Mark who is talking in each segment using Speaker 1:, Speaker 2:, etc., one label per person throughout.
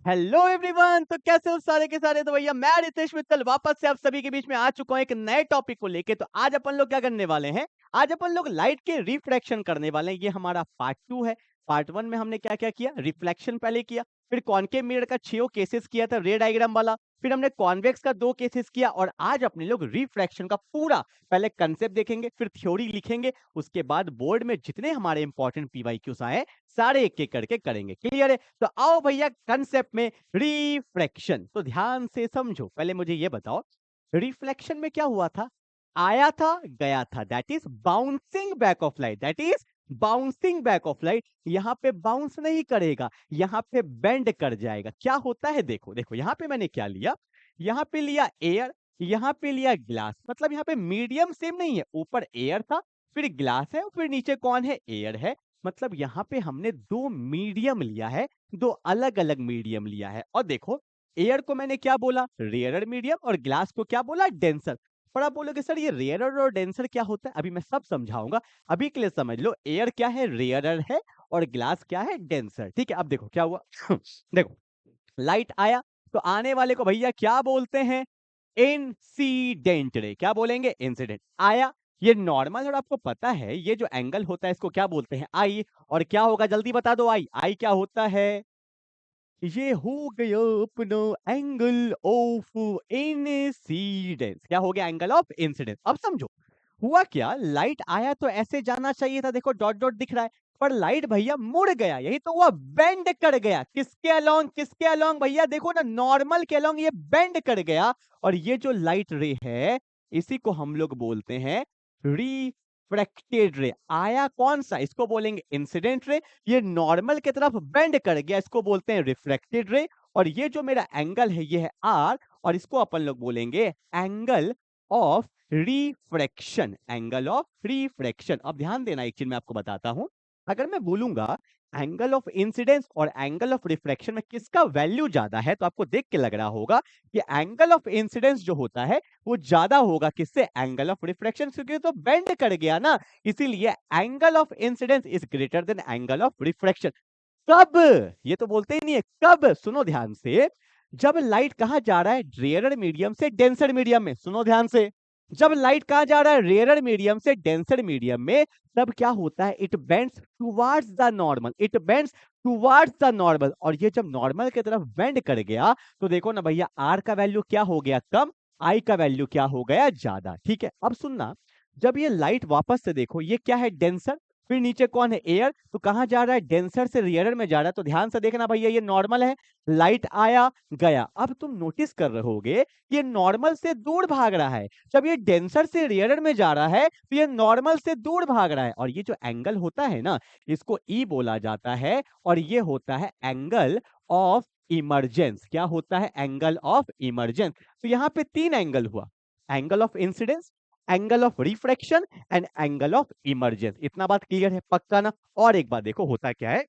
Speaker 1: Hello everyone. तो कैसे हो सारे के सारे। तो भैया मैं रितेश मित्तल वापस से आप सभी के बीच में आ चुका हूं एक नए टॉपिक को लेके। तो आज अपन लोग क्या करने वाले हैं, आज अपन लोग लाइट के रिफ्रैक्शन करने वाले हैं। ये हमारा पार्ट 2 है। पार्ट 1 में हमने क्या क्या किया, रिफ्लेक्शन पहले किया, फिर कॉनकेव मिरर का 6 केसेस किया था रे डायग्राम वाला, फिर हमने कॉन्वेक्स का 2 केसेस किया, और आज अपने लोग रिफ्रैक्शन का पूरा पहले कंसेप्ट देखेंगे, फिर थ्योरी लिखेंगे, उसके बाद बोर्ड में जितने हमारे इंपॉर्टेंट पीवाईक्यूज आए सारे एक एक करके करेंगे। क्लियर है? तो आओ भैया कंसेप्ट में रिफ्लेक्शन। तो ध्यान से समझो, पहले मुझे ये बताओ रिफ्लेक्शन में क्या हुआ था। आया था गया था, that is bouncing back of light, that is bouncing back of light. यहां पे बाउंस नहीं करेगा, यहां पे बेंड कर जाएगा। क्या होता है, देखो देखो यहां पे मैंने क्या लिया, यहां पे लिया एयर, यहां पे लिया ग्लास। मतलब यहां पे मीडियम सेम नहीं है, ऊपर एयर था, फिर ग्लास है, फिर नीचे कौन है, एयर है। मतलब यहाँ पे हमने दो मीडियम लिया है, दो अलग अलग मीडियम लिया है। और देखो एयर को मैंने क्या बोला, रेयरर मीडियम, और ग्लास को क्या बोला, डेंसर। पर आप बोलोगे सर ये रेयरर और डेंसर क्या होता है, अभी मैं सब समझाऊंगा। अभी के लिए समझ लो, एयर क्या है, रेयरर है, और ग्लास क्या है, डेंसर। ठीक है, अब देखो क्या हुआ देखो लाइट आया, तो आने वाले को भैया क्या बोलते हैं, इंसिडेंट रे। क्या बोलेंगे, इंसिडेंट। आया, ये नॉर्मल, और आपको पता है ये जो एंगल होता है इसको क्या बोलते हैं, आई। और क्या होगा जल्दी बता दो, आई आई क्या होता है, ये हो गया अपना एंगल ऑफ इंसिडेंस। क्या हो गया, एंगल ऑफ इंसिडेंस। अब समझो हुआ क्या, लाइट आया तो ऐसे जाना चाहिए था, देखो डॉट डॉट दिख रहा है, पर लाइट भैया मुड़ गया, यही तो हुआ, बेंड कर गया। किसके अलोंग, किसके अलोंग भैया, देखो ना नॉर्मल के अलोंग ये बेंड कर गया। और ये जो लाइट रे है इसी को हम लोग बोलते हैं रिफ्रैक्टेड रे। आया कौन सा, इसको बोलेंगे इंसिडेंट रे। ये नॉर्मल की तरफ बेंड कर गया, इसको बोलते हैं रिफ्रैक्टेड रे। और ये जो मेरा एंगल है ये है आर, और इसको अपन लोग बोलेंगे angle of refraction, angle of refraction. अब ध्यान देना, एक चीज मैं आपको बताता हूं, अगर मैं बोलूंगा एंगल ऑफ इंसिडेंस और एंगल ऑफ रिफ्रैक्शन में किसका वैल्यू ज्यादा है, तो आपको देख के लग रहा होगा कि एंगल ऑफ इंसिडेंस जो होता है वो ज्यादा होगा किससे, एंगल ऑफ रिफ्रैक्शन, क्योंकि तो बेंड कर गया ना, इसीलिए angle of incidence is greater then angle of refraction. कब, ये तो बोलते ही नहीं है, कब, सुनो ध्यान से, जब लाइट कहा जा रहा है रेयरर मीडियम से डेंसर मीडियम में, सुनो ध्यान से, जब लाइट कहा जा रहा है रेयरर मीडियम से डेंसर मीडियम में, तब क्या होता है, it bends towards the normal, it bends towards the normal. और ये जब नॉर्मल की तरफ बेंड कर गया तो देखो ना भैया आर का वैल्यू क्या हो गया, कम, आई का वैल्यू क्या हो गया, ज्यादा। ठीक है, अब सुनना, जब ये लाइट वापस से देखो, ये क्या है, डेंसर, फिर नीचे कौन है, एयर, तो कहां जा रहा है, डेंसर से रेयरर में जा रहा है। तो ध्यान से देखना भैया, ये नॉर्मल है, लाइट आया गया। अब तुम नोटिस कर रहे होगे ये नॉर्मल से दूर भाग रहा है, जब ये डेंसर से रेयरर में जा रहा है तो ये नॉर्मल से दूर भाग रहा है। और ये जो एंगल होता है ना, इसको ई बोला जाता है, और ये होता है एंगल ऑफ इमरजेंस। क्या होता है, एंगल ऑफ इमरजेंस। तो यहां पे तीन एंगल हुआ, angle of incidence, angle of refraction and angle of emergence. इतना बात क्लियर है, पक्का ना। और एक बात देखो होता क्या है,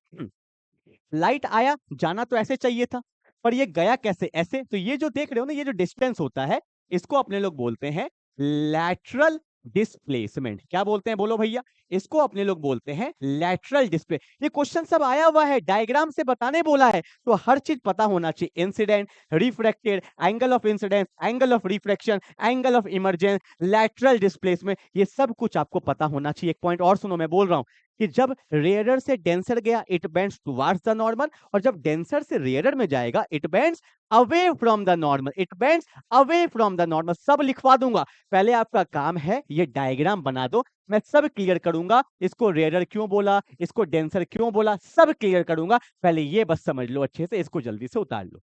Speaker 1: लाइट आया, जाना तो ऐसे चाहिए था, पर ये गया कैसे, ऐसे। तो ये जो देख रहे हो ना, ये जो डिस्टेंस होता है इसको अपने लोग बोलते हैं लैटरल डिस्प्लेसमेंट। क्या बोलते हैं, बोलो भैया, इसको अपने लोग बोलते हैं लैटरल डिस्प्ले। ये क्वेश्चन सब आया हुआ है, डायग्राम से बताने बोला है, तो हर चीज पता होना चाहिए, incident, refracted, angle of incidence, angle of refraction, angle of emergence, lateral displacement, ये सब कुछ आपको पता होना चाहिए। एक पॉइंट और सुनो, मैं बोल रहा हूं कि जब रेयरर से डेंसर गया it bends towards the normal, और जब डेंसर से रेयरर में जाएगा it bends away from the normal, it bends away from the normal. सब लिखवा दूंगा, पहले आपका काम है ये डायग्राम बना दो, मैं सब क्लियर करूंगा, इसको रेयरर क्यों बोला, इसको डेंसर क्यों बोला, सब क्लियर करूंगा। पहले ये बस समझ लो अच्छे से, इसको जल्दी से उतार लो,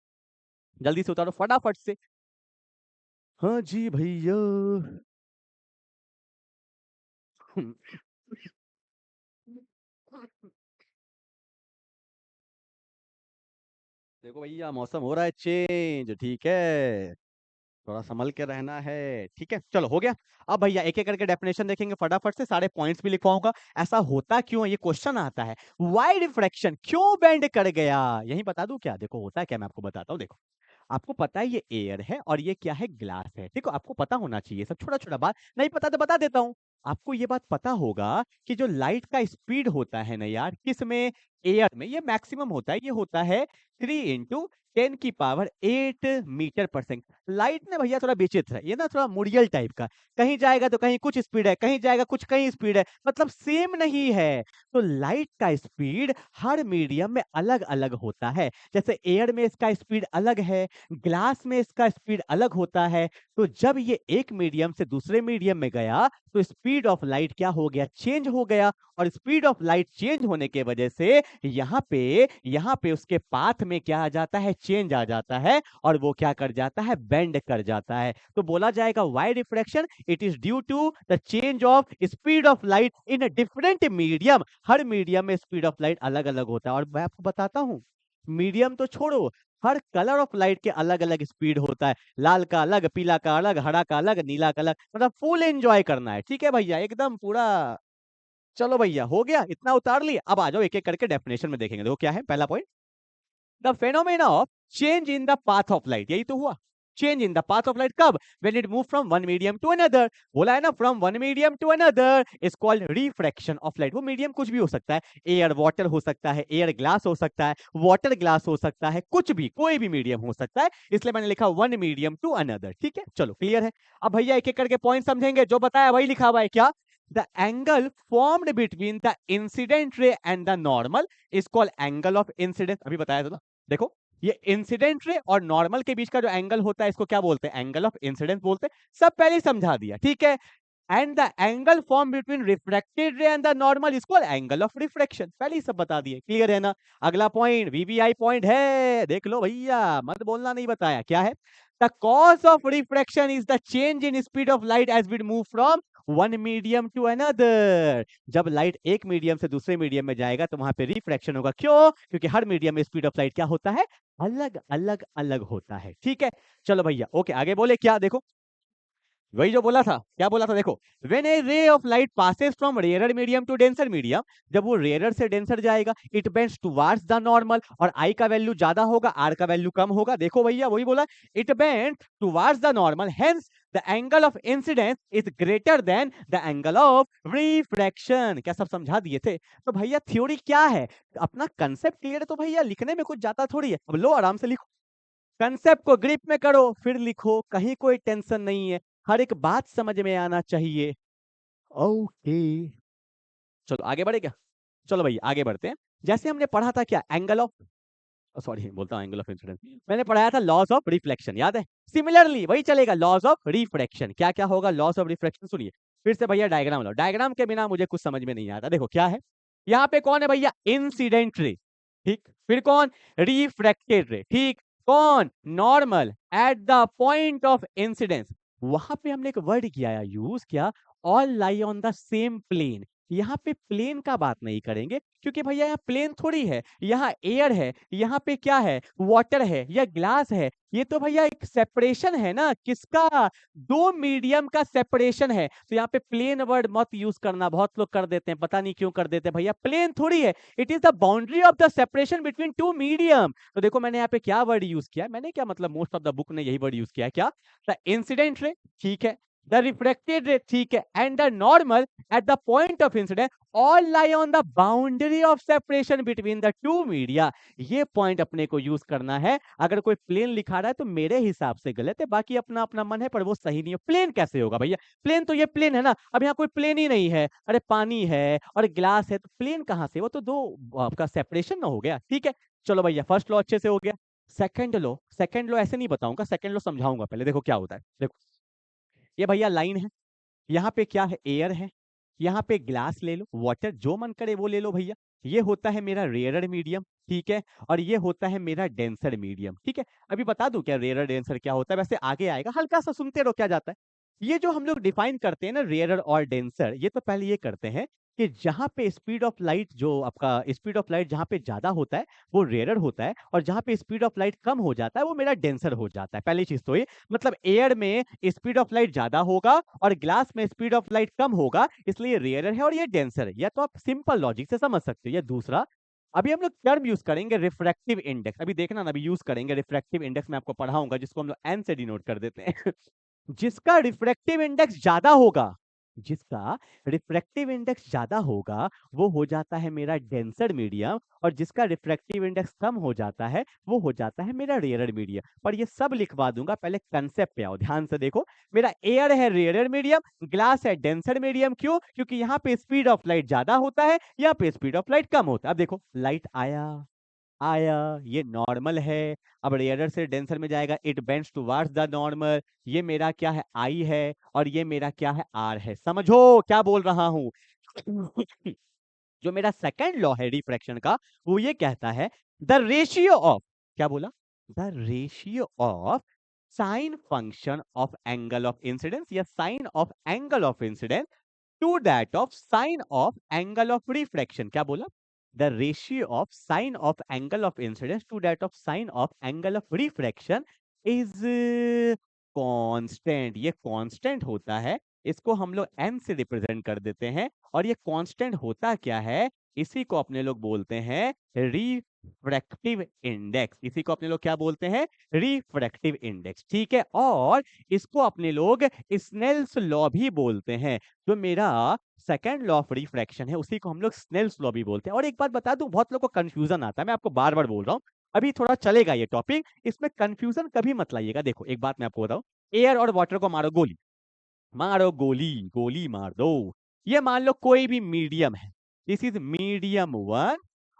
Speaker 1: जल्दी से उतारो फटाफट से। हाँ जी भैया। देखो भैया मौसम हो रहा है चेंज, ठीक है, थोड़ा संभल के रहना है, ठीक है। चलो हो गया। अब भैया एक एक करके डेफिनेशन देखेंगे फटाफट से, सारे पॉइंट्स भी लिखवाऊंगा। ऐसा होता क्यों है, ये क्वेश्चन आता है, वाई रिफ्रैक्शन, क्यों बेंड कर गया, यही बता दूं क्या, देखो होता है क्या, मैं आपको बताता हूँ। देखो आपको पता है ये एयर है और ये क्या है, ग्लास है, देखो आपको पता होना चाहिए सब, छोटा छोटा बात नहीं पता तो बता देता हूँ। आपको ये बात पता होगा कि जो लाइट का स्पीड होता है ना यार, किस में? एयर में। ये मैक्सिमम होता है, ये होता है 3 इंटू 10⁸ मीटर पर सेकंड। लाइट ना भैया थोड़ा विचित्र है, ये ना थोड़ा मुड़ियल टाइप का, कहीं जाएगा तो कहीं कुछ स्पीड है, कहीं जाएगा कुछ कहीं स्पीड है, मतलब सेम नहीं है। तो लाइट का स्पीड हर मीडियम में अलग अलग होता है। जैसे एयर में इसका स्पीड अलग है, ग्लास में इसका स्पीड अलग होता है। तो जब ये एक मीडियम से दूसरे मीडियम में गया तो स्पीड ऑफ लाइट क्या हो गया? चेंज हो गया। और स्पीड ऑफ लाइट चेंज होने के वजह से यहाँ पे उसके पाथ में क्या आ जाता है? चेंज आ जाता है, और वो क्या कर जाता है? बेंड कर जाता है। तो बोला जाएगा why refraction? It is due to the change of speed of light in a different medium. हर मीडियम में स्पीड ऑफ लाइट अलग अलग होता है। और मैं आपको बताता हूं, मीडियम तो छोड़ो, हर कलर ऑफ लाइट के अलग अलग स्पीड होता है। लाल का अलग, पीला का अलग, हरा का अलग, नीला का अलग। मतलब फुल एंजॉय करना है, ठीक है भैया, एकदम पूरा। चलो भैया, हो गया, इतना उतार लिए। अब आ जाओ, एक एक करके डेफिनेशन में देखेंगे। देखो क्या है पहला point, the phenomena of change in the path of light. यही तो हुआ, change in the path of light कब? When it move from one medium to another. बोला है ना, from one medium to another is called refraction of light. वो medium कुछ भी हो सकता है, एयर वाटर हो सकता है, एयर ग्लास हो सकता है, वाटर ग्लास हो सकता है, कुछ भी, कोई भी मीडियम हो सकता है, इसलिए मैंने लिखा वन मीडियम टू अनदर। ठीक है, चलो क्लियर है। अब भैया एक एक करके पॉइंट समझेंगे, जो बताया वही लिखा हुआ है। क्या? The angle formed between the incident ray and the normal is called angle of incidence। अभी बताया था ना, देखो ये इंसिडेंट रे और नॉर्मल के बीच का जो एंगल होता है, इसको क्या बोलते हैं? एंगल ऑफ इंसिडेंस बोलते हैं। सब पहले ही समझा दिया, ठीक है। And the angle form between refracted रे and the normal is called angle of refraction. पहले ही सब बता दिए, क्लियर है ना। अगला पॉइंट वीवीआई पॉइंट है, देख लो भैया, मत बोलना नहीं बताया। क्या है? The cause of refraction is the change in speed of light as we move from one medium to another. जब लाइट एक मीडियम से दूसरे मीडियम में जाएगा तो वहां पे रिफ्रैक्शन होगा। क्यों? क्योंकि हर मीडियम में स्पीड ऑफ लाइट क्या होता है? अलग अलग अलग होता है, ठीक है। चलो भैया, ओके, आगे बोले क्या? देखो वही जो बोला था, क्या बोला था? देखो, when a ray of light passes from rarer medium to denser medium, जब वो रेयरर से डेंसर जाएगा, it bends towards the normal. और आई का वैल्यू ज्यादा होगा, आर का वैल्यू कम होगा। देखो भैया, वही बोला, it bends towards the normal, hence the angle of incidence is greater than the angle of refraction. क्या सब समझा दिए थे? तो भैया थ्योरी क्या है, अपना कंसेप्ट क्लियर है तो भैया लिखने में कुछ जाता थोड़ी है। अब लो आराम से लिखो, कंसेप्ट को ग्रिप में करो, फिर लिखो, कहीं कोई टेंशन नहीं है। हर एक बात समझ में आना चाहिए। ओके, चलो आगे बढ़े क्या? चलो भैया आगे बढ़ते हैं। जैसे हमने पढ़ा था क्या? एंगल ऑफ, सॉरी बोलता हूँ एंगल ऑफ इंसिडेंस, मैंने पढ़ाया था लॉस ऑफ रिफ्लेक्शन, याद है? सिमिलरली वही चलेगा, लॉस ऑफ रिफ्रैक्शन। क्या क्या होगा लॉस ऑफ रिफ्रैक्शन? सुनिए फिर से भैया, डायग्राम लो। डायग्राम के बिना मुझे कुछ समझ में नहीं आता। देखो क्या है, यहाँ पे कौन है भैया? इंसिडेंट रे, ठीक। फिर कौन? रिफ्रैक्टेड रे, ठीक। कौन? Normal at the point of incidence. वहां पे हमने एक वर्ड किया, यूज किया, all lie on the same plane. यहाँ पे प्लेन का बात नहीं करेंगे, क्योंकि भैया यहाँ प्लेन थोड़ी है, यहाँ एयर है, यहाँ पे क्या है? वाटर है या ग्लास है। ये तो भैया एक सेपरेशन है ना, किसका? दो मीडियम का सेपरेशन है। तो यहाँ पे प्लेन वर्ड मत यूज करना, बहुत लोग कर देते हैं, पता नहीं क्यों कर देते हैं। भैया प्लेन थोड़ी है, it is the boundary of the separation between two medium. तो देखो मैंने यहाँ पे क्या वर्ड यूज किया है, मैंने क्या मतलब, मोस्ट ऑफ द बुक ने यही वर्ड यूज किया है। क्या? द इंसिडेंट रे, ठीक है, द रिफ्लेक्टेड रे, ठीक है, and the normal at the point of incident all lie on the boundary of separation between the two media. ये पॉइंट अपने को यूज करना है। अगर कोई प्लेन लिखा रहा है तो मेरे हिसाब से गलत है, बाकी अपना अपना मन है, पर वो सही नहीं है। प्लेन कैसे होगा भैया? प्लेन तो ये प्लेन है ना, अब यहाँ कोई प्लेन ही नहीं है। अरे पानी है और ग्लास है, तो प्लेन कहाँ से? वो तो दो आपका सेपरेशन ना हो गया, ठीक है। चलो भैया, फर्स्ट लॉ अच्छे से हो गया। सेकंड लॉ ऐसे नहीं बताऊंगा, सेकंड लॉ समझाऊंगा। पहले देखो क्या होता है। देखो ये भैया लाइन है, यहाँ पे क्या है? एयर है, यहाँ पे ग्लास ले लो, वाटर, जो मन करे वो ले लो भैया। ये होता है मेरा रेयरर मीडियम, ठीक है, और ये होता है मेरा डेंसर मीडियम, ठीक है। अभी बता दूं क्या रेयरर डेंसर क्या होता है? वैसे आगे आएगा, हल्का सा सुनते रहो क्या जाता है। ये जो हम लोग डिफाइन करते हैं ना रेयरर और डेंसर, ये तो पहले ये करते हैं कि जहां पे स्पीड ऑफ लाइट, जो आपका स्पीड ऑफ लाइट जहां पे ज्यादा होता है वो रेयरर होता है, और जहां पे स्पीड ऑफ लाइट कम हो जाता है वो मेरा डेंसर हो जाता है। पहली चीज तो ये, मतलब एयर में स्पीड ऑफ लाइट ज्यादा होगा और ग्लास में स्पीड ऑफ लाइट कम होगा, इसलिए रेयरर है और ये डेंसर है। या तो आप सिंपल लॉजिक से समझ सकते हो। या दूसरा, अभी हम लोग टर्म यूज करेंगे रिफ्रैक्टिव इंडेक्स। अभी देखना ना, अभी यूज करेंगे रिफ्रैक्टिव इंडेक्स, मैं आपको पढ़ाऊंगा, जिसको हम लोग एन से डिनोट कर देते हैं। जिसका रिफ्रैक्टिव इंडेक्स ज्यादा होगा, जिसका रिफ्रैक्टिव इंडेक्स ज्यादा होगा वो हो जाता है मेरा डेंसर मीडियम, और जिसका रिफ्रैक्टिव इंडेक्स कम हो जाता है वो हो जाता है मेरा रेयरर मीडियम। पर ये सब लिखवा दूंगा, पहले कंसेप्ट पे आओ, ध्यान से देखो। मेरा एयर है रेयरर मीडियम, ग्लास है डेंसर मीडियम। क्यों? क्योंकि यहाँ पे स्पीड ऑफ लाइट ज्यादा होता है, यहाँ पे स्पीड ऑफ लाइट कम होता है। अब देखो, लाइट आया आया, ये नॉर्मल है। अब रेयरर से डेंसर में जाएगा, it bends towards the normal. ये मेरा क्या है? आई है, और ये मेरा क्या है? आर है। समझो क्या बोल रहा हूं? जो मेरा सेकंड लॉ है रिफ्रैक्शन का, वो ये कहता है द रेशियो ऑफ, क्या बोला? The ratio of sine function of angle of incidence या sine of angle of incidence to that of sine of angle of refraction. क्या बोला? The ratio of sine of angle of incidence to that of sine of angle of refraction is constant. ये constant होता है, इसको हम लोग n से represent कर देते हैं। और ये कांस्टेंट होता क्या है? इसी को अपने लोग बोलते हैं रिफ्रैक्टिव इंडेक्स। इसी को अपने लोग क्या बोलते हैं? Refractive index. ठीक है, और इसको अपने लोग स्नेल्स लॉ भी बोलते हैं। जो मेरा सेकंड लॉ ऑफ रिफ्रैक्शन है उसी को हम लोग स्नेल्स लॉ भी बोलते हैं। और एक बात बता दूं, बहुत लोगों को कंफ्यूजन आता है, मैं आपको बार बार बोल रहा हूँ, अभी थोड़ा चलेगा ये टॉपिक, इसमें कंफ्यूजन कभी मत लाइएगा। देखो एक बात मैं आपको बताऊं, एयर और वाटर को मारो गोली, मारो गोली, गोली मार दो। ये मान लो कोई भी मीडियम है, दिस इज मीडियम वन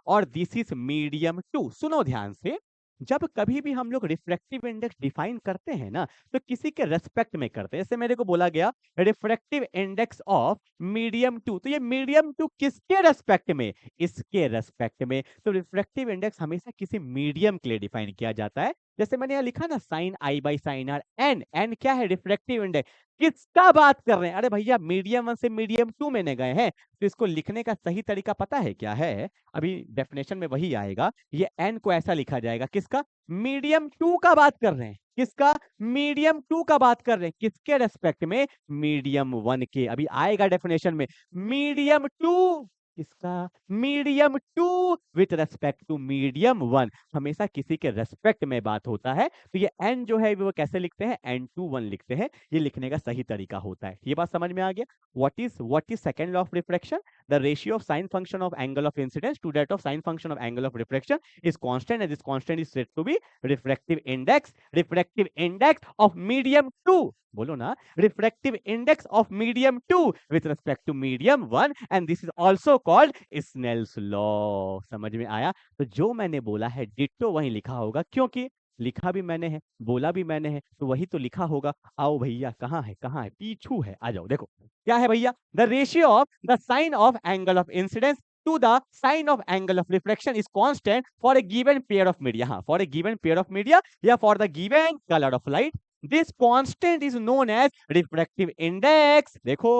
Speaker 1: और दिस इज मीडियम टू। सुनो ध्यान से, जब कभी भी हम लोग रिफ्रैक्टिव इंडेक्स डिफाइन करते हैं ना, तो किसी के रेस्पेक्ट में करते हैं। जैसे मेरे को बोला गया refractive index of medium two, तो ये मीडियम टू किसके रेस्पेक्ट में? इसके रेस्पेक्ट में। तो रिफ्रैक्टिव इंडेक्स हमेशा किसी मीडियम के लिए डिफाइन किया जाता है। जैसे मैंने यहाँ लिखा ना, sine i by sine r, n, n क्या है? Refractive index. किसका बात कर रहे हैं? अरे भैया मीडियम वन से मीडियम टू में गए हैं, तो इसको लिखने का सही तरीका पता है क्या है? अभी डेफिनेशन में वही आएगा, ये एन को ऐसा लिखा जाएगा, किसका? मीडियम टू का बात कर रहे हैं। किसका? मीडियम टू का बात कर रहे हैं। किसके रेस्पेक्ट में? मीडियम वन के। अभी आएगा डेफिनेशन में, मीडियम टू किसका? Medium two with respect to medium one. हमेशा किसी के रेस्पेक्ट में बात होता है। तो ये एन जो है वो कैसे लिखते हैं? एन टू वन लिखते हैं। ये लिखने का सही तरीका होता है। ये बात समझ में आ गया? What is second law of refraction? The ratio of sine function of angle of incidence to that of sine function of angle of refraction is constant, and this constant is said to be refractive index of medium two. बोलो ना, refractive index of medium two with respect to medium one, and this is also called Snell's law. समझ में आया? तो जो मैंने बोला है डिट्टो वही लिखा होगा, क्योंकि लिखा भी मैंने है, बोला भी मैंने है, तो वही तो लिखा होगा। आओ भैया, कहाँ है? कहाँ है? पीछू है, आ जाओ। देखो क्या है भैया, the ratio of the sine of angle of incidence to the sine of angle of refraction is constant for a given pair of media. हाँ, for a given pair of media या for the given color of light. This constant is known as refractive index. देखो,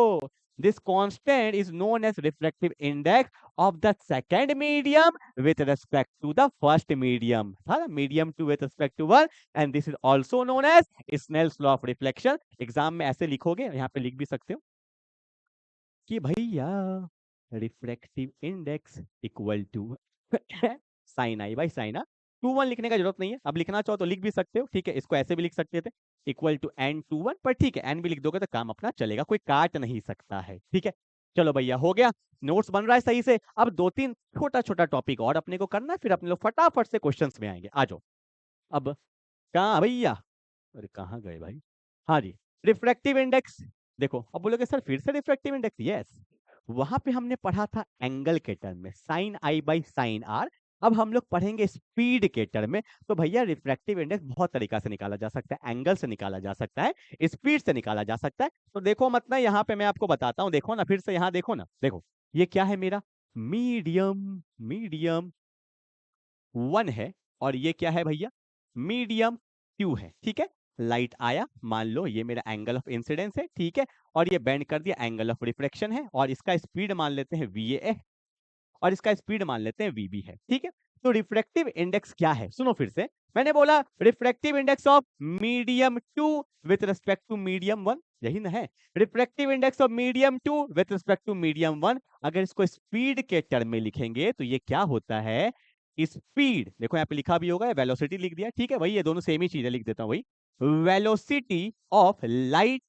Speaker 1: this constant is known as refractive index of the second medium with respect to the first medium. हाँ, medium two with respect to one, and this is also known as Snell's law of reflection. Exam में ऐसे लिखोगे, यहाँ पे लिख भी सकते हो कि भैया refractive index equal to sine i by sine r. Two one लिखने का जरूरत नहीं है, अब लिखना चाहो तो लिख भी सकते हो। ठीक है, इसको ऐसे भी लिख सकते थे, equal to n two one, पर ठीक है एन भी लिख दोगे तो काम अपना चलेगा, कोई काट नहीं सकता है। ठीक है, चलो भैया हो गया, नोट्स बन रहा है सही से। अब दो तीन छोटा छोटा टॉपिक और अपने को करना है, फिर अपने लोग फटाफट से क्वेश्चंस में आएंगे। आ जाओ। अब कहाँ भैया? अरे कहाँ गए भाई? हाँ जी, रिफ्रैक्टिव इंडेक्स। देखो अब बोलोगे सर फिर से रिफ्रैक्टिव इंडेक्स। यस, वहां पे हमने पढ़ा था एंगल के टर्म में, sine i by sine r. अब हम लोग पढ़ेंगे स्पीड के टर्म में। तो भैया रिफ्रैक्टिव इंडेक्स बहुत तरीका से निकाला जा सकता है, एंगल से निकाला जा सकता है, स्पीड से निकाला जा सकता है। तो देखो मतलब यहाँ पे मैं आपको बताता हूँ, देखो ना फिर से, यहाँ देखो ना, देखो ये क्या है मेरा? मीडियम, मीडियम वन है, और ये क्या है भैया? मीडियम टू है। ठीक है, लाइट आया, मान लो ये मेरा एंगल ऑफ इंसिडेंस है, ठीक है, और ये बेंड कर दिया, एंगल ऑफ रिफ्रैक्शन है, और इसका स्पीड मान लेते हैं VA और इसका स्पीड मान लेते हैं VB है। ठीक है, तो रिफ्रैक्टिव इंडेक्स क्या है? सुनो फिर से, मैंने बोला refractive index of medium two with respect to medium one, यही ना है? Refractive index of medium two with respect to medium one. अगर इसको स्पीड के टर्म में लिखेंगे तो ये क्या होता है? स्पीड, देखो यहाँ पे लिखा भी होगा, वेलोसिटी लिख दिया। ठीक है, वही ये दोनों सेम ही चीजें, लिख देता हूँ वही, velocity of light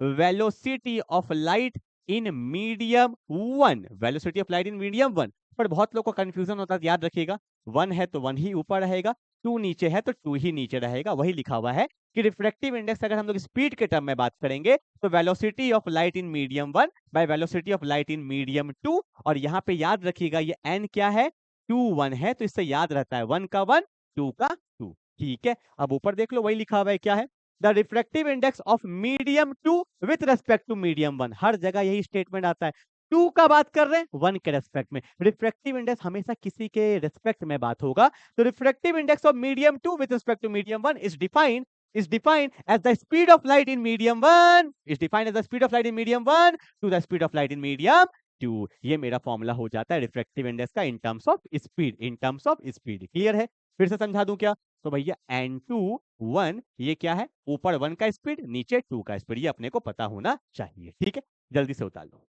Speaker 1: velocity of light in medium 1, velocity of light in medium 1। पर बहुत लोग को कंफ्यूजन होता है, याद रखिएगा 1 है तो 1 ही ऊपर रहेगा, 2 नीचे है तो 2 ही नीचे रहेगा। वही लिखा हुआ है कि रिफ्रैक्टिव इंडेक्स अगर हम लोग स्पीड के टर्म में बात करेंगे तो velocity of light in medium 1 by velocity of light in medium 2। और यहाँ पे याद रखिएगा ये n क्या है, 2 1 है, तो इससे याद रहता है 1 का 1, 2 का 2। ठीक है, अब ऊपर देख लो वही लिखा हुआ है, क्या है, the refractive index of medium 2 with respect to medium 1। हर जगह यही स्टेटमेंट आता है, 2 का बात कर रहे हैं 1 के रेस्पेक्ट में। रिफ्रैक्टिव इंडेक्स हमेशा किसी के रेस्पेक्ट में बात होगा, तो refractive index of medium 2 with respect to medium 1 is defined as the speed of light in medium 1 is defined as the speed of light in medium 1 to the speed of light in medium 2। ये मेरा formula हो जाता है refractive index का in terms of speed, in terms of speed. Clear है? फिर से समझा दूं क्या? तो भैया n2 1 ये क्या है, ऊपर 1 का स्पीड नीचे 2 का स्पीड, ये अपने को पता होना चाहिए। ठीक है, जल्दी से उतार लो,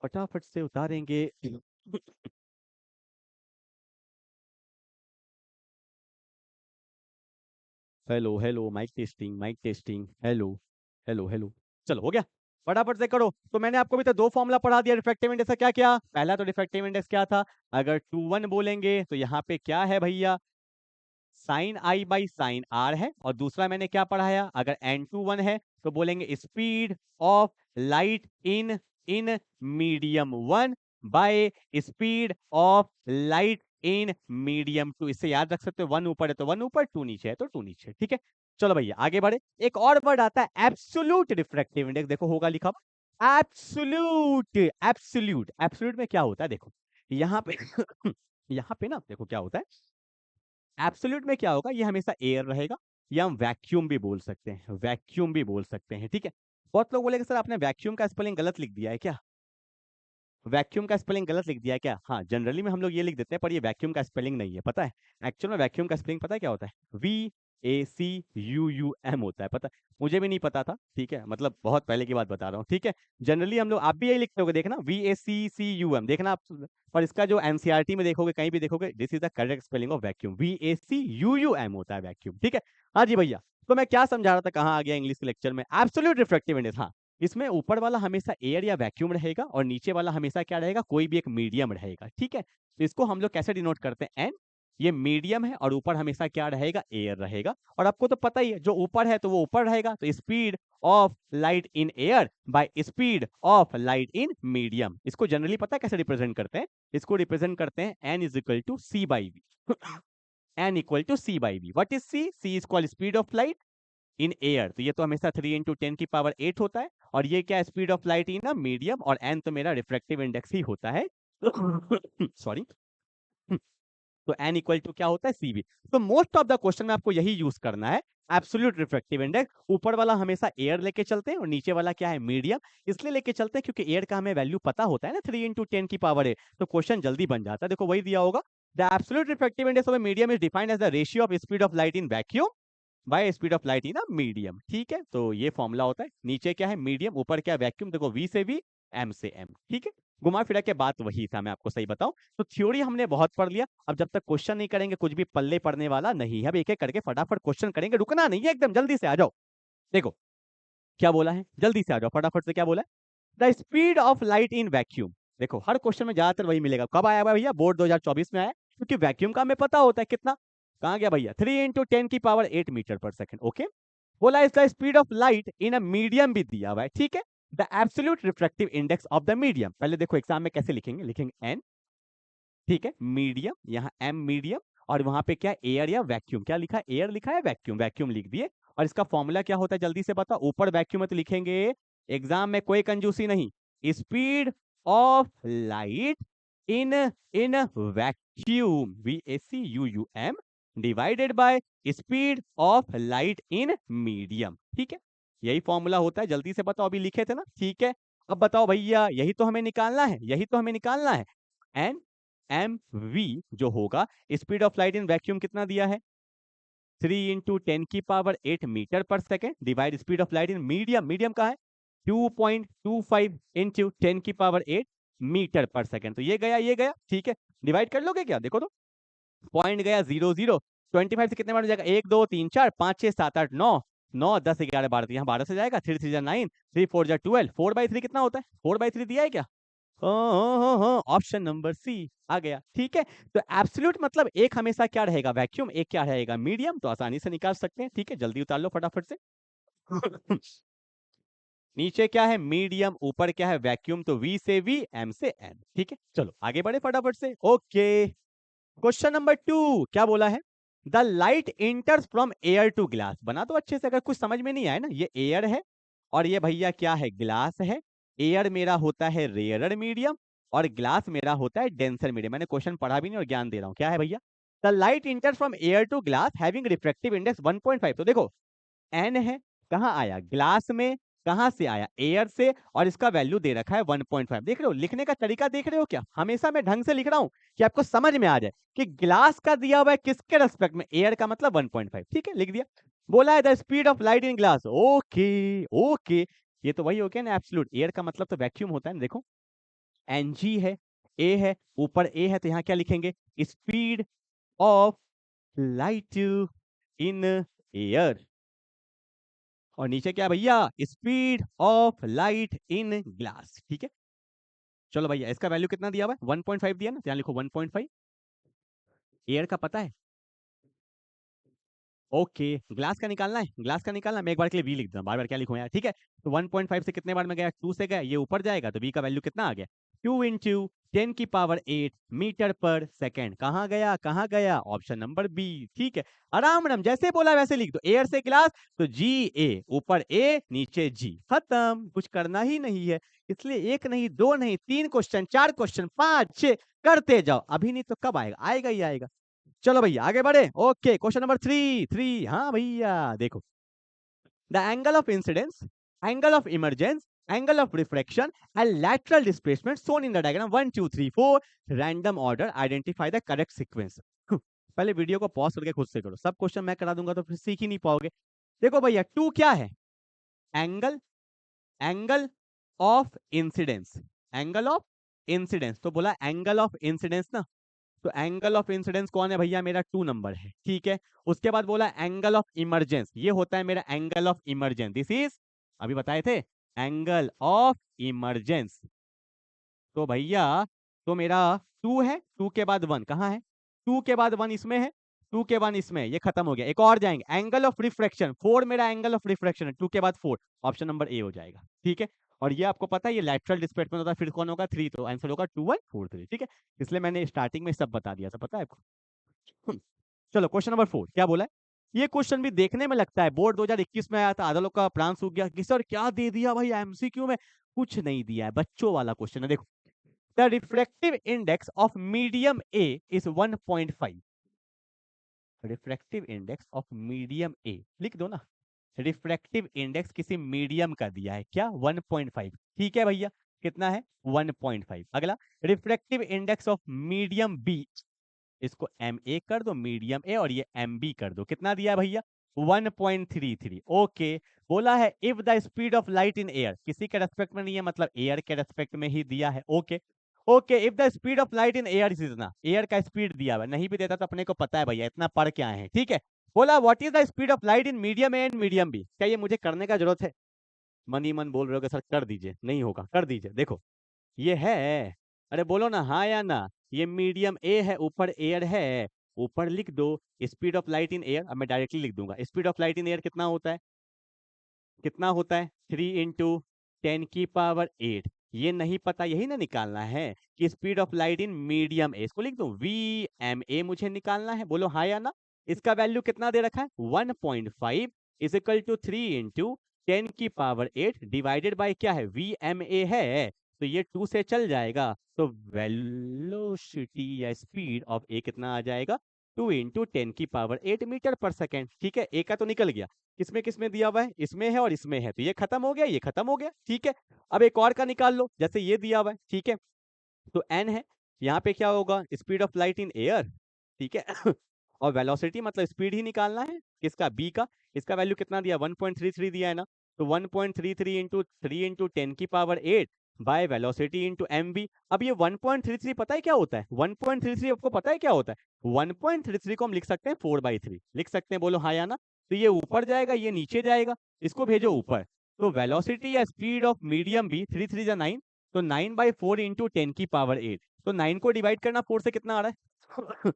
Speaker 1: फटाफट से उतारेंगे। Hello hello, mic testing, mic testing, hello hello hello. चलो हो गया, फटाफट से करो। तो मैंने आपको भी तो दो फॉर्मूला पढ़ा दिया रिफ्रैक्टिव इंडेक्स का। क्या क्या? पहला तो रिफ्रैक्टिव इंडेक्स क्या था, अगर 2 1 बोलेंगे तो यहाँ पे क्या है भैया, sine i by sine r है। और दूसरा मैंने क्या पढ़ाया, अगर n2 1 है तो बोलेंगे speed of light in in medium 1 bye speed of light in medium 2। इससे याद रख सकते हो, 1 ऊपर है तो 1 ऊपर, 2 नीचे है तो 2 नीचे। ठीक है, चलो भैया आगे बढ़े। एक और वर्ड आता है एब्सोल्यूट रिफ्रैक्टिव इंडेक्स, देखो होगा लिखा एब्सोल्यूट। एब्सोल्यूट, एब्सोल्यूट में क्या होता है, देखो यहाँ पे यहाँ पे ना देखो क्या होता है, एब्सोल्यूट में क्या होगा, ये हमेशा एयर रहेगा, या हम वैक्यूम भी बोल सकते हैं, वैक्यूम भी बोल सकते हैं। ठीक है, बहुत लोग बोलेंगे सर आपने वैक्यूम का स्पेलिंग गलत लिख दिया है क्या, वैक्यूम का स्पेलिंग गलत लिख दिया है क्या? हाँ, जनरली में हम लोग ये लिख देते हैं, पर ये वैक्यूम का स्पेलिंग नहीं है, पता है। एक्चुअल में वैक्यूम का स्पेलिंग पता है क्या होता है, VACUUM होता है, पता है। मुझे भी नहीं पता था, ठीक है, मतलब बहुत पहले की बात बता रहा हूँ। ठीक है, जनरली हम लोग, आप भी यही लिखते होगे, देखना VACCUM, देखना आप। पर इसका जो एनसीईआरटी में देखोगे, कहीं भी देखोगे, this is the correct spelling of vacuum, VACUUM होता है वैक्यूम। ठीक है, हाँ जी भैया। तो मैं क्या समझा रहा था, कहाँ आ गया इंग्लिश के लेक्चर में, एब्सोल्यूट रिफ्रैक्टिव इंडेक्स। हाँ, इसमें ऊपर वाला हमेशा एयर या वैक्यूम रहेगा और नीचे वाला हमेशा क्या रहेगा, कोई भी एक मीडियम रहेगा। ठीक है, तो इसको हम लोग कैसे डिनोट करते हैं, एन, ये मीडियम है और ऊपर हमेशा क्या रहेगा, एयर रहेगा। और आपको तो पता ही है, जो ऊपर है तो वो ऊपर रहेगा, तो speed of light in air by speed of light in medium. इसको जनरली पता है कैसे रिप्रेजेंट करते हैं, इसको रिप्रेजेंट करते हैं n is equal to c by v. N equal to c by v. What is c? C is called speed of light in air, तो ये तो हमेशा 3 × 10 की पावर 8 होता है। और ये क्या, speed of light in medium, और एन तो मेरा रिफ्रैक्टिव इंडेक्स ही होता है। सॉरी, तो एन इक्वल टू क्या होता है, सीबी। तो मोस्ट ऑफ द क्वेश्चन में आपको यही यूज करना है, एब्सोल्यूट रिफ्रैक्टिव इंडेक्स। ऊपर वाला हमेशा एयर लेके चलते हैं और नीचे वाला क्या है, मीडियम। इसलिए लेके चलते हैं क्योंकि एयर का हमें वैल्यू पता होता है ना, 3 × 10 की पावर 8, तो क्वेश्चन जल्दी बन जाता है। देखो वही दिया होगा, the absolute refractive index of medium is defined as the ratio of speed of light in vacuum by speed of light in medium. ठीक है, तो ये फॉर्मूला होता है, नीचे क्या है मीडियम, ऊपर क्या वैक्यूम, देखो वी से वी, एम से एम। ठीक है, घुमा फिरा के बात वही था, मैं आपको सही बताऊं तो थ्योरी हमने बहुत पढ़ लिया। अब जब तक क्वेश्चन नहीं करेंगे कुछ भी पल्ले पड़ने वाला नहीं है। अब एक एक करके फटाफट क्वेश्चन करेंगे, रुकना नहीं है एकदम, जल्दी से आ जाओ। देखो क्या बोला है, जल्दी से आ जाओ फटाफट से, क्या बोला है, the speed of light in vacuum. देखो हर क्वेश्चन में ज्यादातर वही मिलेगा, कब आया हुआ भैया, बोर्ड 2024 में आया, क्योंकि वैक्यूम का हमें पता होता है कितना, कहाँ गया भैया, 3 × 10 की पावर 8 मीटर पर सेकंड। ओके, बोला is the speed of light in a medium भी दिया हुआ है। ठीक है, the absolute refractive index of the medium, पहले देखो एग्जाम में कैसे लिखेंगे, लिखेंगे एन, ठीक है, मीडियम, यहाँ एम मीडियम, और वहां पे क्या एयर या वैक्यूम, क्या लिखा है, एयर लिखा है, वैक्यूम, वैक्यूम लिख दिए। और इसका फॉर्मूला क्या होता है जल्दी से बताओ, ऊपर वैक्यूम है तो लिखेंगे, एग्जाम में कोई कंजूसी नहीं, speed of light in in vacuum, VACUUM, divided by speed of light in medium. ठीक है, यही फॉर्मूला होता है, जल्दी से बताओ, अभी लिखे थे ना। ठीक है, अब बताओ भैया, यही तो हमें निकालना है, यही तो हमें निकालना है। एन एम वी जो होगा, speed of light in vacuum कितना दिया है, 3 × 10 की पावर 8 मीटर पर second, divide speed of light in medium, medium का है 2.25 × 10 की पावर 8 मीटर पर सेकेंड। तो ये गया, ये गया। ठीक है, डिवाइड कर लोगे क्या, देखो तो, पॉइंट गया 0 0, 25 से कितने बार हो जाएगा, 1 2 3 4 5 6 7 8 9, 9 10 11 12, यहाँ 12 से जाएगा, 3 3 जा 9, 3 4 जा 12, 4/3 कितना होता है? 4/3 दिया है क्या? ऑप्शन नंबर सी आ गया। ठीक है, तो एब्सोल्यूट मतलब एक हमेशा क्या रहेगा? वैक्यूम। एक क्या रहेगा? मीडियम। तो आसानी से निकाल सकते हैं। ठीक है, जल्दी उतार लो फटाफट से। नीचे क्या है? मीडियम। ऊपर क्या है? वैक्यूम। तो वी से वी, एम से एम। ठीक है, चलो आगे बढ़े फटाफट से। ओके, क्वेश्चन नंबर 2 क्या बोला है? The light enters from air to glass. बना तो अच्छे से, अगर कुछ समझ में नहीं आया ना, ये एयर है और ये भैया क्या है? ग्लास है। एयर मेरा होता है रेयरर मीडियम और ग्लास मेरा होता है डेंसर मीडियम। मैंने क्वेश्चन पढ़ा भी नहीं और ज्ञान दे रहा हूं। क्या है भैया? The light enters from air to glass having refractive index 1.5। तो देखो, एन है, कहाँ आया? ग्लास में। कहाँ से आया? एयर से। और इसका वैल्यू दे रखा है 1.5। देख रहे हो लिखने का तरीका? देख रहे हो क्या? हमेशा मैं ढंग से लिख रहा हूं कि आपको समझ में आ जाए कि ग्लास का दिया हुआ है किसके रेस्पेक्ट में? एयर का मतलब 1.5। ठीक है, लिख दिया। बोला है the speed of light in glass. Okay okay, ये तो वही हो गया ना एब्सोल्यूट। एयर का मतलब तो वैक्यूम होता है ना। देखो, एन जी है, ए है, ऊपर ए है, तो यहाँ क्या लिखेंगे? Speed of light in air. और नीचे क्या भैया? Speed of light in glass. ठीक है, चलो भैया, इसका वैल्यू कितना दिया हुआ है? 1.5 दिया ना, तो यहाँ लिखो 1.5। एयर का पता है? ओके, ग्लास का निकालना है। ग्लास का निकालना, मैं एक बार के लिए वी लिख दूँ, बार बार क्या लिखूं यार। ठीक है, तो 1.5 से कितने बार में गया? 2 से गया, ये ऊपर जाएगा, तो वी का वैल्यू कितना आ गया? 2 इंटू 10⁸ मीटर पर सेकेंड। कहाँ गया? कहाँ गया? Option number b. ठीक है, आराम आराम, जैसे बोला वैसे लिख दो। एयर से ग्लास, तो जी ए, ऊपर ए नीचे जी, खत्म। कुछ करना ही नहीं है। इसलिए एक नहीं, दो नहीं, 3 क्वेश्चन, 4 क्वेश्चन, 5 6 करते जाओ। अभी नहीं तो कब आएगा? आएगा ही आएगा। चलो भैया आगे बढ़े। Okay, question number 3। हाँ भैया देखो, the angle of incidence, angle of emergence, angle of refraction and lateral displacement shown in the diagram 1 2 3 4 random order, identify the correct sequence. पहले वीडियो को पॉज करके खुद से करो, सब क्वेश्चन मैं करा दूंगा तो फिर सीख ही नहीं पाओगे। देखो भैया, 2 क्या है? Angle, angle of incidence, angle of incidence. तो बोला एंगल ऑफ इंसिडेंस ना, तो एंगल ऑफ इंसिडेंस कौन है भैया? मेरा 2 नंबर है। ठीक है, उसके बाद बोला एंगल ऑफ इमरजेंस, ये होता है मेरा angle of emergence. This is, अभी बताए थे, एंगल ऑफ इमरजेंस। तो भैया, तो मेरा 2 है, 2 के बाद 1 कहाँ है? 2 के बाद 1 इसमें है, 2 के 1 इसमें है, ये खत्म हो गया। एक और जाएंगे, एंगल ऑफ रिफ्रैक्शन 4, मेरा एंगल ऑफ रिफ्रैक्शन है, 2 के बाद 4, ऑप्शन नंबर ए हो जाएगा। ठीक है, और ये आपको पता है ये लैटरल डिस्प्लेसमेंट होता है, फिर कौन होगा? 3, तो आंसर होगा 2 1 4 3। ठीक है, इसलिए मैंने स्टार्टिंग में सब बता दिया था, पता है आपको। चलो क्वेश्चन नंबर 4 क्या बोला है? ये क्वेश्चन भी देखने में लगता है बोर्ड 2021 में आया था, आधा लोग का प्राण सूख गया कि सर क्या दे दिया भाई एमसीक्यू में। कुछ नहीं दिया है, बच्चों वाला क्वेश्चन है। देखो, the refractive index of medium a is 1.5। Refractive index of medium ए लिख दो ना। रिफ्रैक्टिव इंडेक्स किसी मीडियम का दिया है क्या? 1.5। ठीक है भैया, कितना है? 1.5। अगला, refractive index of medium b, इसको एम ए कर दो, मीडियम ए, और ये एम बी कर दो। कितना दिया भैया? 1.33। ओके, बोला है if the speed of light in air, किसी के रेस्पेक्ट में नहीं है, मतलब एयर के रेस्पेक्ट में ही दिया है। Okay okay, if the speed of light in air is इतना, एयर का स्पीड दिया हुआ, नहीं भी देता तो अपने को पता है भैया, इतना पढ़ के आए हैं। ठीक है, बोला what is the speed of light in medium a and medium b. क्या ये मुझे करने का जरूरत है? मन ही मन बोल रहे हो कि सर कर दीजिए, नहीं होगा, कर दीजिए। देखो, ये है, अरे बोलो ना हाँ या ना। ये मीडियम ए है, ऊपर एयर है, ऊपर लिख दो speed of light in air. अब मैं डायरेक्टली लिख दूंगा, speed of light in air कितना होता है? कितना होता है? 3 इंटू 10⁸ ये नहीं पता, यही ना निकालना है कि speed of light in medium ए, इसको लिख दो वी एम ए, मुझे निकालना है। बोलो हाँ या ना। इसका वैल्यू कितना दे रखा है? 1.5 is equal to 3 into 10⁸ divided by क्या है? वी एम ए है, तो ये 2 से चल जाएगा, तो वेलोसिटी या स्पीड ऑफ ए कितना आ जाएगा? 2 इंटू 10⁸ मीटर पर सेकेंड। ठीक है, ए का तो निकल गया, किसमें किसमें दिया हुआ है? इसमें है और इसमें है, तो ये खत्म हो गया, ये खत्म हो गया। ठीक है, अब एक और का निकाल लो, जैसे ये दिया हुआ है। ठीक है, तो एन है, यहाँ पे क्या होगा? Speed of light in air. ठीक है, और वेलोसिटी मतलब स्पीड ही निकालना है, किसका? बी का। इसका वैल्यू कितना दिया? 1.33 दिया है ना, तो 1.33 into 3 into 10⁸ by velocity into m b. अब ये 1.33 पता है क्या होता है? 1.33 आपको पता है क्या होता है? 1.33 को हम लिख सकते हैं 4/3, लिख सकते हैं। बोलो हाँ या ना। तो ये ऊपर जाएगा, ये नीचे जाएगा, इसको भेजो ऊपर। तो वेलोसिटी या स्पीड ऑफ मीडियम बी, 3 3 जा 9, तो 9/4 इंटू 10⁸ तो 9 को डिवाइड करना 4 से कितना आ रहा है?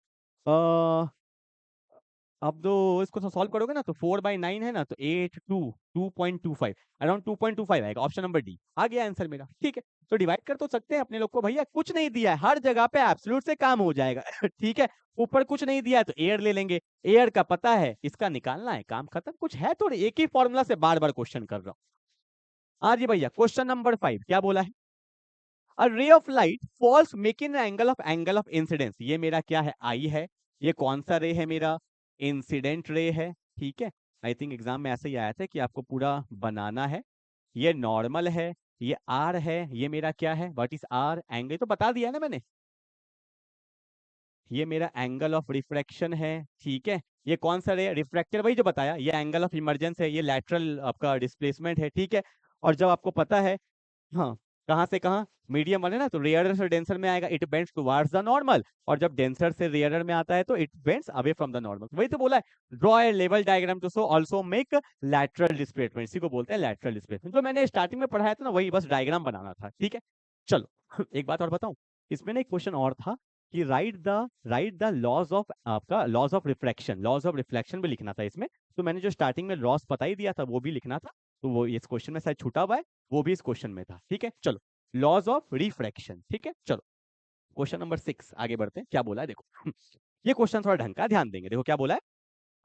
Speaker 1: अब तो इसको सॉल्व करोगे ना, तो 4/9 है ना, तो 2.25, अराउंड 2.25 आएगा। ऑप्शन नंबर डी आ गया आंसर मेरा। ठीक है, तो डिवाइड कर तो सकते हैं अपने लोग को, भैया कुछ नहीं दिया है, हर जगह पे एब्सोल्यूट से काम हो जाएगा। ठीक है, ऊपर कुछ नहीं दिया है तो एयर ले लेंगे, एयर का पता है, इसका निकालना है, काम खत्म। कुछ है तो एक ही फॉर्मूला से बार बार क्वेश्चन कर रहा हूँ। हाँ जी भैया, क्वेश्चन नंबर 5 क्या बोला है? A ray of light falls making angle of incidence. ये मेरा क्या है? आई है। ये कौन सा रे है मेरा? इंसिडेंट रे है। ठीक है, आई थिंक एग्जाम में ऐसे ही आया था कि आपको पूरा बनाना है। ये नॉर्मल है, ये आर है, ये मेरा क्या है? What is are? एंगल तो बता दिया ना मैंने, ये मेरा एंगल ऑफ रिफ्रैक्शन है। ठीक है, ये कौन सा रे? रिफ्रैक्टर, वही जो बताया। ये एंगल ऑफ इमरजेंस है, ये लैटरल आपका डिस्प्लेसमेंट है। ठीक है, और जब आपको पता है, हाँ, कहाँ से कहाँ? मीडियम वाले ना, तो रेयरर से डेंसर में आएगा, it bends towards the normal, और जब डेंसर से रेयरर में आता है तो it bends away from the normal. वही तो बोला है, draw a level diagram to show also make lateral displacement. इसी को बोलते हैं लैटरल डिस्प्लेसमेंट। जो मैंने स्टार्टिंग में पढ़ाया था ना, वही बस डायग्राम बनाना था। ठीक है, चलो। एक बात और बताऊं, इसमें ना एक क्वेश्चन और था कि राइट द लॉज ऑफ आपका laws of reflection, laws of reflection भी लिखना था इसमें। तो मैंने जो स्टार्टिंग में लॉस बता ही दिया था, वो भी लिखना था। तो वो इस क्वेश्चन में शायद छूटा हुआ है, वो भी इस क्वेश्चन में था। ठीक है, चलो, लॉज ऑफ रिफ्रैक्शन। ठीक है, चलो क्वेश्चन नंबर 6 आगे बढ़ते हैं। क्या बोला है देखो। ये क्वेश्चन थोड़ा ढंग का, ध्यान देंगे। देखो क्या बोला है,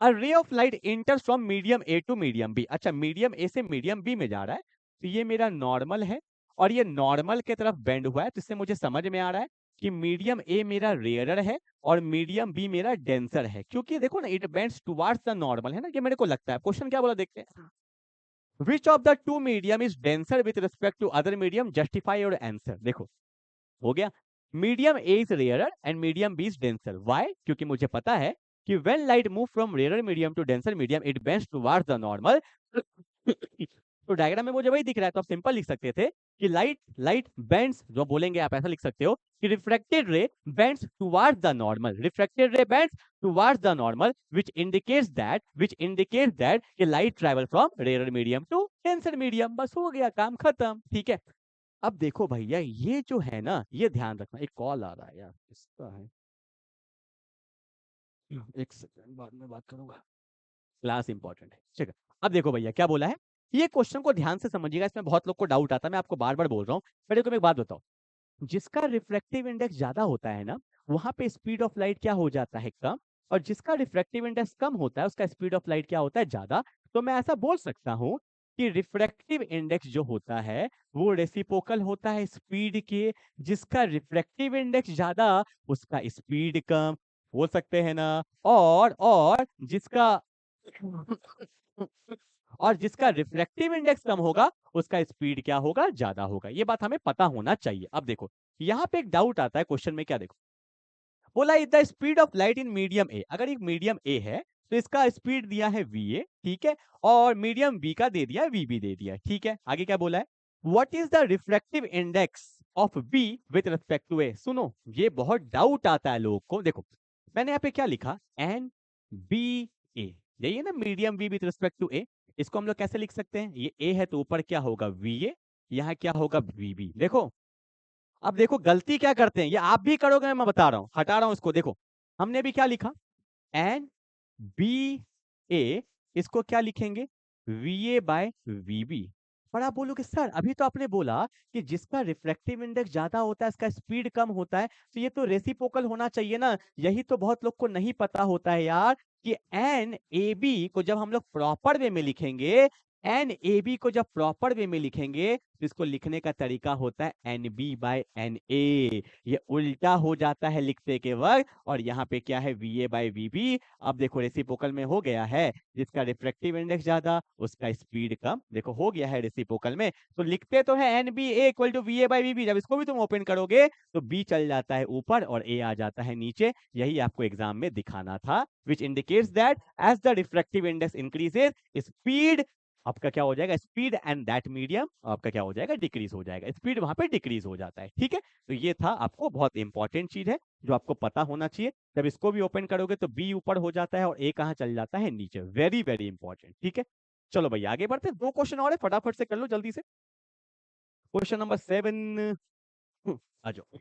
Speaker 1: a ray of light enters from medium A to medium B. अच्छा, मीडियम ए से मीडियम बी में जा रहा है, तो ये मेरा नॉर्मल है, और ये नॉर्मल के तरफ बेंड हुआ है। तो इससे मुझे समझ में आ रहा है कि मीडियम ए मेरा रेयरर है और मीडियम बी मेरा डेंसर है, क्योंकि देखो ना, it bends towards the normal, है ना, ये मेरे को लगता है। क्वेश्चन क्या बोला देखते हैं, which of the two medium is denser with respect to other medium, justify your answer. देखो हो गया, medium a is rarer and medium b is denser. Why? क्योंकि मुझे पता है कि when light move from rarer medium to denser medium it bends towards the normal. तो diagram में मुझे वही दिख रहा है, तो आप सिंपल लिख सकते थे कि लाइट लाइट बेंड्स, जो बोलेंगे आप ऐसा लिख सकते हो कि refracted ray bends towards the normal, refracted ray bends towards the normal, which indicates that कि light travel from rarer medium to denser medium. बस हो गया, काम खत्म। ठीक है, अब देखो भैया, ये जो है ना, ये ध्यान रखना। एक कॉल आ रहा है यार, किसका है? एक सेकंड, बाद में बात करूंगा, क्लास इंपॉर्टेंट है। ठीक है, अब देखो भैया क्या बोला है, ये क्वेश्चन को ध्यान से समझिएगा, इसमें बहुत लोग को डाउट आता है, मैं आपको बार बार बोल रहा हूँ। पर देखो, मैं एक बात बताओ, जिसका रिफ्रैक्टिव इंडेक्स ज्यादा होता है ना, वहां पे स्पीड ऑफ लाइट क्या हो जाता है? कम। और जिसका रिफ्रैक्टिव इंडेक्स कम होता है, उसका स्पीड ऑफ लाइट क्या होता है? ज्यादा। तो मैं ऐसा बोल सकता हूँ कि रिफ्रैक्टिव इंडेक्स जो होता है वो रेसिप्रोकल होता है स्पीड के। जिसका रिफ्रैक्टिव इंडेक्स ज्यादा, उसका स्पीड कम। बोल सकते हैं ना। और जिसका और जिसका रिफ्रैक्टिव इंडेक्स कम होगा, उसका स्पीड क्या होगा? ज्यादा होगा। ये बात हमें पता होना चाहिए। अब देखो, यहाँ पे एक डाउट आता है क्वेश्चन में, क्या देखो बोला, is the speed of light in medium ए। अगर एक मीडियम ए है तो इसका स्पीड दिया है वी ए, ठीक है, और मीडियम बी का दे दिया है वी बी दे दिया है। ठीक है, आगे क्या बोला है, what is the refractive index of B with respect to A. सुनो, ये बहुत डाउट आता है लोगों को। देखो मैंने यहाँ पे क्या लिखा, एन बी ए, यही है ना, medium B with respect to A. इसको हम लोग कैसे लिख सकते हैं? ये ए है तो ऊपर क्या होगा? वी ए, यहाँ क्या होगा? V b. देखो, अब देखो गलती क्या करते हैं, ये आप भी करोगे, मैं बता रहा हूं, हटा रहा हूं इसको। देखो हमने भी क्या लिखा, एन बी ए, इसको क्या लिखेंगे? V a by v b. पर आप बोलोगे सर, अभी तो आपने बोला कि जिसका रिफ्रैक्टिव इंडेक्स ज्यादा होता है उसका स्पीड कम होता है, तो ये तो रेसिप्रोकल होना चाहिए ना। यही तो बहुत लोग को नहीं पता होता है यार, कि एन ए बी को जब हम लोग प्रॉपर वे में लिखेंगे, एन ए बी को जब प्रॉपर वे में लिखेंगे तो इसको लिखने का तरीका होता है n b by n a. ये उल्टा हो जाता है लिखते के वक्त, और यहाँ पे क्या है? V a by v b. अब देखो रेसिप्रोकल में हो गया है, जिसका रिफ्रैक्टिव इंडेक्स ज्यादा उसका स्पीड कम। देखो हो गया है रेसिप्रोकल में, तो लिखते तो है n b a equal to v a by v b. जब इसको भी तुम ओपन करोगे तो बी चल जाता है ऊपर और ए आ जाता है नीचे। यही आपको एग्जाम में दिखाना था, which indicates that as the refractive index increases, speed आपका क्या हो जाएगा, स्पीड एंड दैट मीडियम आपका क्या हो जाएगा, डिक्रीज हो जाएगा, स्पीड वहां पे डिक्रीज हो जाता है। ठीक है, तो ये था आपको बहुत इंपॉर्टेंट चीज है जो आपको पता होना चाहिए। जब इसको भी ओपन करोगे तो बी ऊपर हो जाता है और ए कहाँ चल जाता है, नीचे। Very very important. ठीक है, चलो भैया आगे बढ़ते हैं। 2 क्वेश्चन और है, फटाफट से कर लो जल्दी से। क्वेश्चन नंबर 7 आ जाओ।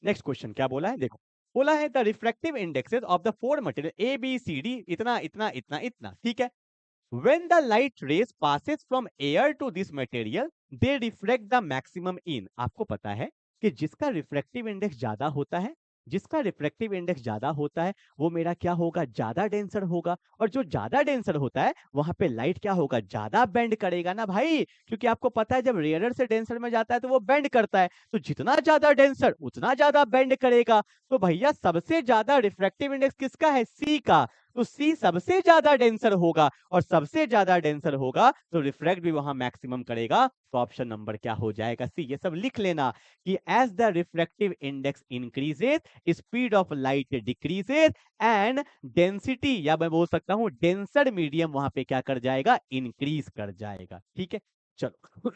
Speaker 1: नेक्स्ट क्वेश्चन क्या बोला है, देखो बोला है the refractive indexes of the four material a b c d इतना इतना इतना इतना। ठीक है, when the light rays passes from air to this material they reflect the maximum in। आपको पता है कि जिसका रिफ्रैक्टिव इंडेक्स ज्यादा होता है, जिसका रिफ्रैक्टिव इंडेक्स ज्यादा होता है वो मेरा क्या होगा, ज्यादा डेंसर होगा। और जो ज्यादा डेंसर होता है वहां पे लाइट क्या होगा, ज्यादा बेंड करेगा ना भाई, क्योंकि आपको पता है जब रेयर से डेंसर में जाता है तो वो बेंड करता है, तो जितना ज्यादा डेंसर उतना ज्यादा बेंड करेगा। तो भैया सबसे ज्यादा रिफ्रैक्टिव इंडेक्स किसका है, सी का। तो सी सबसे ज्यादा डेंसर होगा और सबसे ज्यादा डेंसर होगा तो रिफ्रैक्ट भी वहां मैक्सिमम करेगा। तो ऑप्शन नंबर क्या हो जाएगा, सी। ये सब लिख लेना कि as the refractive index increases speed of light decreases and density, या मैं बोल सकता हूं डेंसर मीडियम वहां पे क्या कर जाएगा, इंक्रीज कर जाएगा। ठीक है, चलो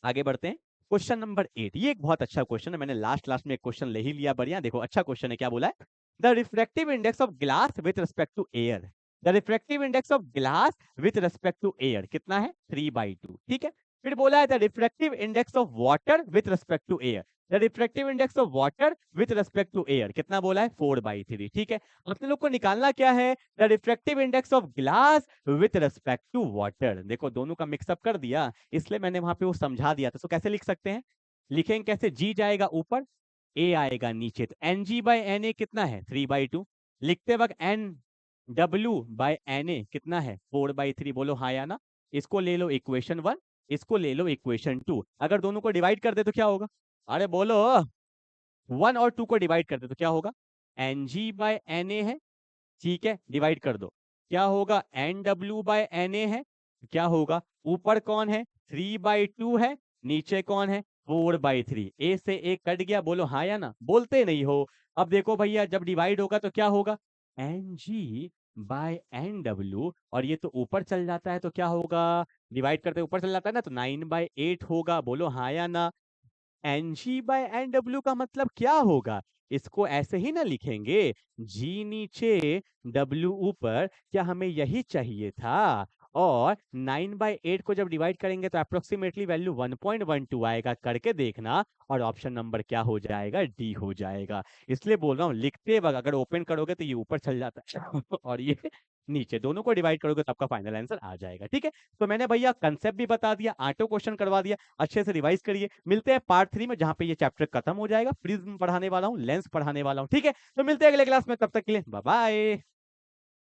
Speaker 1: आगे बढ़ते हैं। क्वेश्चन नंबर 8, ये एक बहुत अच्छा क्वेश्चन है, मैंने लास्ट लास्ट में एक क्वेश्चन ले ही लिया, बढ़िया। देखो अच्छा क्वेश्चन है, क्या बोला है, the refractive index of glass with respect to air. The refractive index of glass with respect to air कितना है, 3/2। ठीक है, फिर बोला है the refractive index of water with respect to air. The refractive index of water with respect to air कितना बोला है, 4/3। ठीक है, अपने लोग को निकालना क्या है, the refractive index of glass with respect to water. देखो दोनों का मिक्सअप कर दिया, इसलिए मैंने वहां पे वो समझा दिया था। तो कैसे लिख सकते हैं, लिखेंगे कैसे, जी जाएगा ऊपर, ए आएगा नीचे, तो N G by N A कितना है, 3/2। लिखते वक्त N W by N A कितना है, 4/3। बोलो हाँ या ना। इसको ले लो इक्वेशन 1, इसको ले लो इक्वेशन 2। अगर दोनों को डिवाइड कर दे तो क्या होगा, अरे बोलो, 1 और 2 को डिवाइड कर दे तो क्या होगा, N G by N A है। ठीक है, डिवाइड कर दो, क्या होगा, N W by N A है। क्या होगा, ऊपर कौन है, 3/2 है, नीचे कौन है, 4/3। ए से ए कट गया, बोलो हाँ या ना, बोलते नहीं हो। अब देखो भैया जब डिवाइड होगा तो क्या होगा, N G by N W, और ये तो ऊपर चल जाता है तो क्या होगा, डिवाइड करते ऊपर चल जाता है ना, तो 9/8 होगा। बोलो हाँ या ना। N G by N W का मतलब क्या होगा, इसको ऐसे ही ना लिखेंगे, जी नीचे डब्ल्यू ऊपर, क्या हमें यही चाहिए था। और 9/8 को जब डिवाइड करेंगे तो अप्रोक्सीमेटली वैल्यू 1.12 आएगा, करके देखना। और ऑप्शन नंबर क्या हो जाएगा, डी हो जाएगा। इसलिए बोल रहा हूँ लिखते वक्त अगर ओपन करोगे तो ये ऊपर चल जाता है और ये नीचे, दोनों को डिवाइड करोगे तो आपका फाइनल आंसर आ जाएगा। ठीक है, तो मैंने भैया कंसेप्ट भी बता दिया, 8 क्वेश्चन करवा दिया, अच्छे से रिवाइज करिए। मिलते हैं पार्ट 3 में जहां पे ये चैप्टर खत्म हो जाएगा। प्रिज्म पढ़ाने वाला हूँ, लेंस पढ़ाने वाला हूँ। ठीक है, तो मिलते हैं अगले क्लास में, तब तक के लिए बाय बाय।